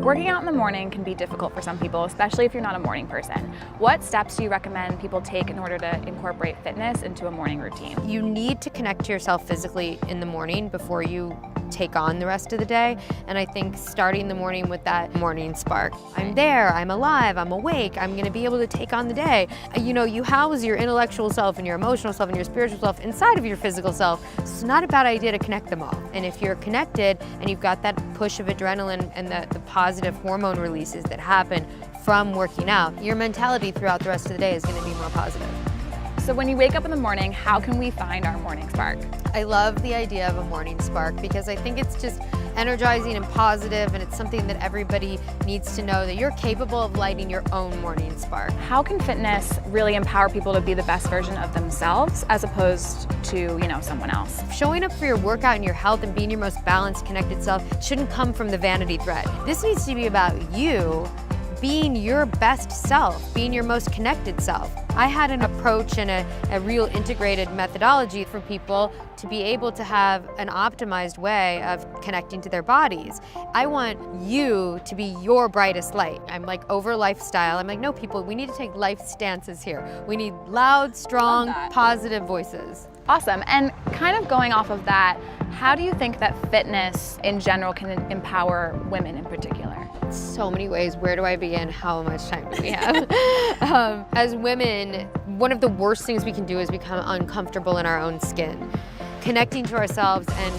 Working out in the morning can be difficult for some people, especially if you're not a morning person. What steps do you recommend people take in order to incorporate fitness into a morning routine? You need to connect to yourself physically in the morning before you take on the rest of the day. And I think starting the morning with that morning spark. I'm there, I'm alive, I'm awake, I'm gonna be able to take on the day. You know, you house your intellectual self and your emotional self and your spiritual self inside of your physical self. So it's not a bad idea to connect them all. And if you're connected and you've got that push of adrenaline and the positive hormone releases that happen from working out, your mentality throughout the rest of the day is gonna be more positive. So when you wake up in the morning, how can we find our morning spark? I love the idea of a morning spark because I think it's just energizing and positive, and it's something that everybody needs to know, that you're capable of lighting your own morning spark. How can fitness really empower people to be the best version of themselves as opposed to, someone else? Showing up for your workout and your health and being your most balanced, connected self shouldn't come from the vanity thread. This needs to be about you being your best self, being your most connected self. I had an approach and a real integrated methodology for people to be able to have an optimized way of connecting to their bodies. I want you to be your brightest light. I'm like over lifestyle. I'm like, no, people, we need to take life stances here. We need loud, strong, positive voices. Awesome. And kind of going off of that, how do you think that fitness in general can empower women in particular? So many ways. Where do I begin? How much time do we have? As women, one of the worst things we can do is become uncomfortable in our own skin. Connecting to ourselves and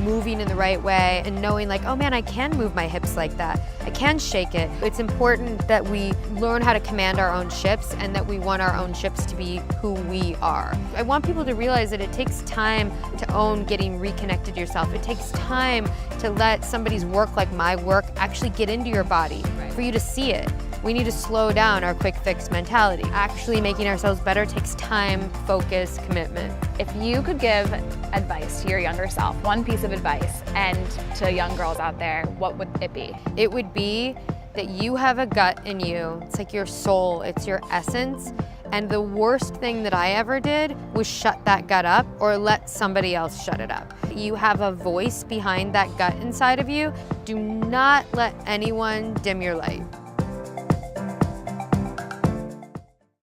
moving in the right way and knowing like, oh man, I can move my hips like that. I can shake it. It's important that we learn how to command our own ships and that we want our own ships to be who we are. I want people to realize that it takes time to own getting reconnected to yourself. It takes time to let somebody's work like my work actually get into your body, for you to see it. We need to slow down our quick fix mentality. Actually making ourselves better takes time, focus, commitment. If you could give advice to your younger self, one piece of advice, and to young girls out there, what would it be? It would be that you have a gut in you. It's like your soul, it's your essence. And the worst thing that I ever did was shut that gut up or let somebody else shut it up. You have a voice behind that gut inside of you. Do not let anyone dim your light.